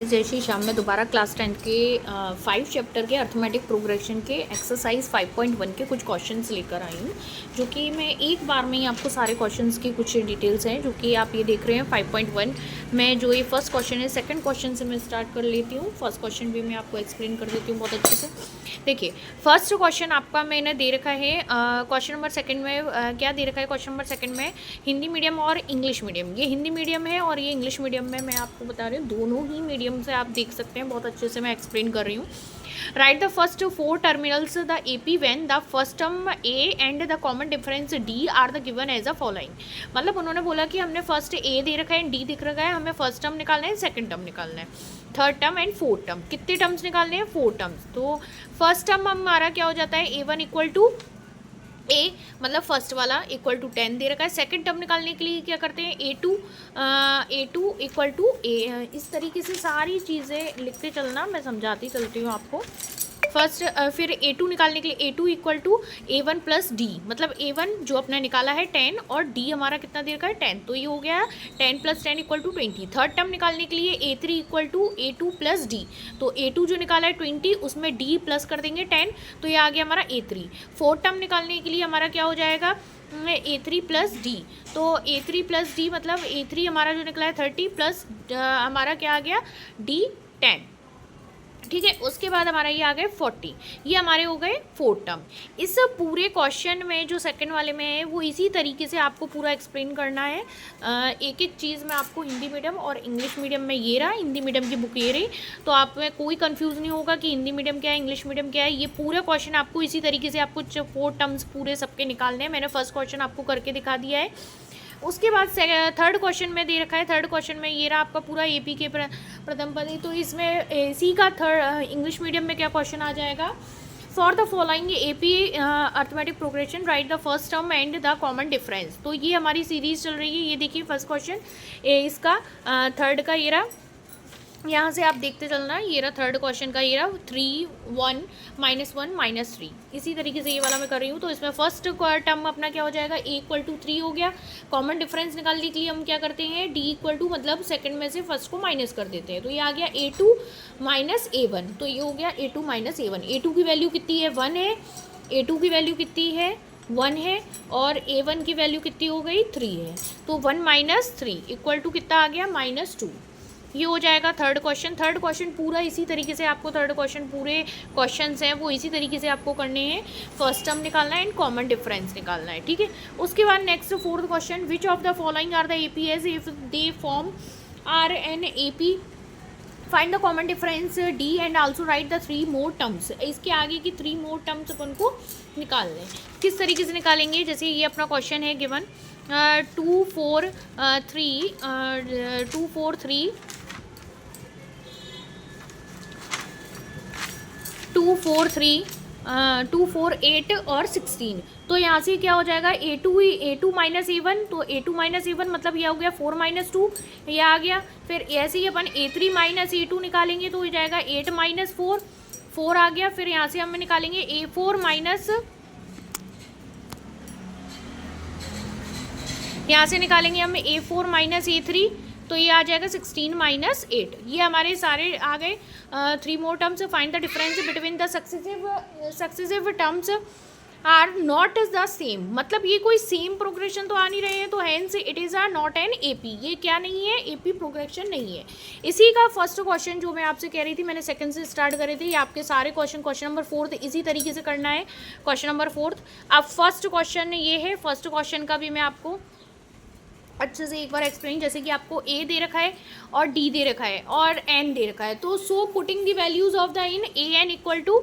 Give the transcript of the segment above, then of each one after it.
जय श्री श्याम में दोबारा क्लास 10 के 5 चैप्टर के अर्थमेटिक प्रोग्रेशन के एक्सरसाइज 5.1 के कुछ क्वेश्चंस लेकर आई हूँ, जो कि मैं एक बार में ही आपको सारे क्वेश्चंस की कुछ डिटेल्स हैं जो कि आप ये देख रहे हैं 5.1 में। जो ये फर्स्ट क्वेश्चन है, सेकंड क्वेश्चन से मैं स्टार्ट कर लेती हूँ। फर्स्ट क्वेश्चन भी मैं आपको एक्सप्लेन कर देती हूँ बहुत अच्छे से। देखिए, फर्स्ट क्वेश्चन आपका मैंने दे रखा है क्वेश्चन नंबर सेकंड में क्या दे रखा है। क्वेश्चन नंबर सेकंड में हिंदी मीडियम और इंग्लिश मीडियम, ये हिंदी मीडियम है और ये इंग्लिश मीडियम में। मैं आपको बता रही हूँ दोनों ही मीडियम से आप देख सकते हैं, बहुत अच्छे से मैं एक्सप्लेन कर रही हूँ। Write the first 4 terminals the AP when the first term A and the common difference D are the given as a following. मतलब उन्होंने बोला कि हमने फर्स्ट A दे रखा है, D दिख रखा है, हमें फर्स्ट टर्म निकालना है, सेकंड टर्म निकालना है, third term and fourth term. कितने टर्म्स निकालने हैं? 4 टर्म्स। तो फर्स्ट टर्म हमारा क्या हो जाता है? A1 इक्वल टू A, मतलब फर्स्ट वाला इक्वल टू 10 दे रखा है। सेकंड टर्म निकालने के लिए क्या करते हैं? A2 equal to A। इस तरीके से सारी चीज़ें लिखते चलना, मैं समझाती चलती हूँ आपको। फर्स्ट फिर A2 निकालने के लिए A2 equal to A1 plus D, मतलब A1 जो अपना निकाला है 10 और D हमारा कितना दे रखा है? 10। तो ये हो गया 10 plus 10 equal to 20। Third term निकालने के लिए A3 equal to A2 plus D, तो A2 जो निकाला है 20, उसमें D प्लस कर देंगे 10, तो ये आ गया हमारा A3। फोर्थ टर्म निकालने के लिए हमारा क्या हो जाएगा? A3 प्लस D, तो A3 प्लस D मतलब A3 हमारा जो निकला है 30 प्लस हमारा क्या आ गया? D 10। ठीक है, उसके बाद हमारा ये आ गए 40, ये हमारे हो गए फोर्थ टर्म। इस पूरे क्वेश्चन में जो सेकंड वाले में है वो इसी तरीके से आपको पूरा एक्सप्लेन करना है। एक एक चीज़ में आपको हिंदी मीडियम और इंग्लिश मीडियम में ये रहा, हिंदी मीडियम की बुक ये रही, तो आप में कोई कन्फ्यूज़ नहीं होगा कि हिंदी मीडियम क्या है, इंग्लिश मीडियम क्या है। ये पूरा क्वेश्चन आपको इसी तरीके से आपको 4 टर्म्स पूरे सबके निकालने हैं। मैंने फर्स्ट क्वेश्चन आपको करके दिखा दिया है। उसके बाद थर्ड क्वेश्चन में दे रखा है, थर्ड क्वेश्चन में ये रहा आपका पूरा AP के प्रथम पद। तो इसमें सी का थर्ड इंग्लिश मीडियम में क्या क्वेश्चन आ जाएगा? For the following AP arithmetic progression right the first term and the common difference. तो ये हमारी सीरीज चल रही है। ये देखिए फर्स्ट क्वेश्चन इसका थर्ड का ये रहा, यहाँ से आप देखते चलना। ये रहा थर्ड क्वेश्चन का, ये रहा 3 1 -1 -3। इसी तरीके से ये वाला मैं कर रही हूँ। तो इसमें फर्स्ट टर्म अपना क्या हो जाएगा? A इक्वल टू 3 हो गया। कॉमन डिफरेंस निकालने के लिए हम क्या करते हैं? D इक्वल टू मतलब सेकंड में से फर्स्ट को माइनस कर देते हैं, तो ये आ गया A2 माइनस A1। तो ये हो गया A2 माइनस A1। A2 की वैल्यू कितनी है? 1 है। A2 की वैल्यू कितनी है? 1 है। और A1 की वैल्यू कितनी हो गई? 3 है। तो 1 माइनस 3 इक्वल टू कितना आ गया? -2। ये हो जाएगा थर्ड क्वेश्चन। थर्ड क्वेश्चन पूरा इसी तरीके से आपको, थर्ड क्वेश्चन पूरे क्वेश्चंस हैं वो इसी तरीके से आपको करने हैं। फर्स्ट टर्म निकालना है एंड कॉमन डिफरेंस निकालना है। ठीक है, उसके बाद next fourth question, which of the following are the APs if they form are an AP, find the common difference D and also write the 3 more terms. इसके आगे की 3 मोर टर्म्स अपन को निकालने हैं। किस तरीके से निकालेंगे? जैसे ये अपना क्वेश्चन है गिवन 2 4 3 2 4 3 2 4 3 2 4 8 और 16। तो यहाँ से क्या हो जाएगा? A2 माइनस A1, तो A2 माइनस A1 मतलब यह हो गया 4 माइनस 2, ये आ गया। फिर ऐसे ही अपन A3 माइनस A2 निकालेंगे तो हो जाएगा 8 माइनस 4, 4 आ गया। फिर यहाँ से हम निकालेंगे A4 माइनस, यहाँ से निकालेंगे हम A4 माइनस A3, तो ये आ जाएगा 16 माइनस 8। ये हमारे सारे आ गए 3 more terms. Find the difference between the successive terms are not the same, मतलब ये कोई सेम प्रोग्रेशन तो आ नहीं रहे हैं, तो hence it is are not an AP। ये क्या नहीं है? AP प्रोग्रेशन नहीं है। इसी का फर्स्ट क्वेश्चन जो मैं आपसे कह रही थी, मैंने सेकंड से स्टार्ट करे थे, ये आपके सारे क्वेश्चन नंबर 4 इसी तरीके से करना है। Question number 4। अब फर्स्ट क्वेश्चन ये है, फर्स्ट क्वेश्चन का भी मैं आपको अच्छे से एक बार एक्सप्लेन। जैसे कि आपको A दे रखा है और D दे रखा है और N दे रखा है, तो so putting the values of the in AN equal to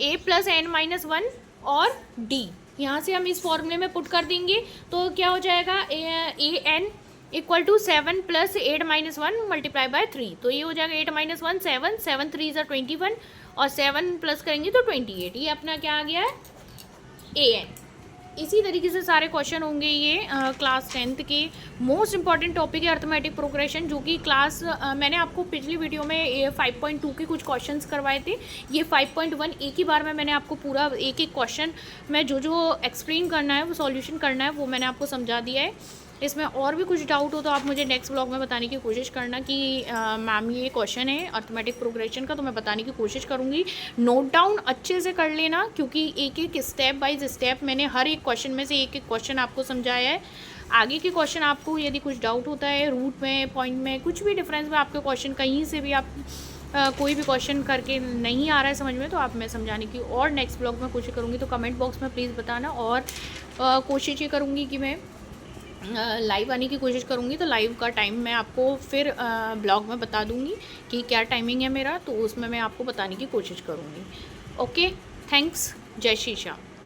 A plus N minus 1 और D, यहाँ से हम इस फॉर्मूले में पुट कर देंगे तो क्या हो जाएगा? AN equal to 7 plus 8 minus 1 multiply by 3, तो ये हो जाएगा 8 माइनस 1 7, 7 3 ज़ा 21 और 7 प्लस करेंगे तो 28। ये अपना क्या आ गया है? AN। इसी तरीके से सारे क्वेश्चन होंगे। ये क्लास 10th के मोस्ट इंपॉर्टेंट टॉपिक है अर्थमेटिक प्रोग्रेशन, जो कि क्लास मैंने आपको पिछली वीडियो में 5.2 के कुछ क्वेश्चंस करवाए थे। ये 5.1 एक ही बार में मैंने आपको पूरा एक एक क्वेश्चन में जो जो एक्सप्लेन करना है, वो सॉल्यूशन करना है, वो मैंने आपको समझा दिया है। इसमें और भी कुछ डाउट हो तो आप मुझे नेक्स्ट ब्लॉग में बताने की कोशिश करना कि मैम ये क्वेश्चन है अर्थमेटिक प्रोग्रेशन का, तो मैं बताने की कोशिश करूँगी। नोट डाउन अच्छे से कर लेना, क्योंकि एक एक स्टेप बाय स्टेप मैंने हर एक क्वेश्चन में से एक एक क्वेश्चन आपको समझाया है। आगे के क्वेश्चन आपको यदि कुछ डाउट होता है रूट में, पॉइंट में, कुछ भी डिफरेंस में आपके क्वेश्चन कहीं से भी आप कोई भी क्वेश्चन करके नहीं आ रहा है समझ में, तो आप मैं समझाने की और नेक्स्ट ब्लॉग में कोशिश करूँगी। तो कमेंट बॉक्स में प्लीज़ बताना, और कोशिश ये करूँगी कि मैं लाइव आने की कोशिश करूँगी। तो लाइव का टाइम मैं आपको फिर ब्लॉग में बता दूँगी कि क्या टाइमिंग है मेरा, तो उसमें मैं आपको बताने की कोशिश करूँगी। ओके, थैंक्स, जय श्री श्याम।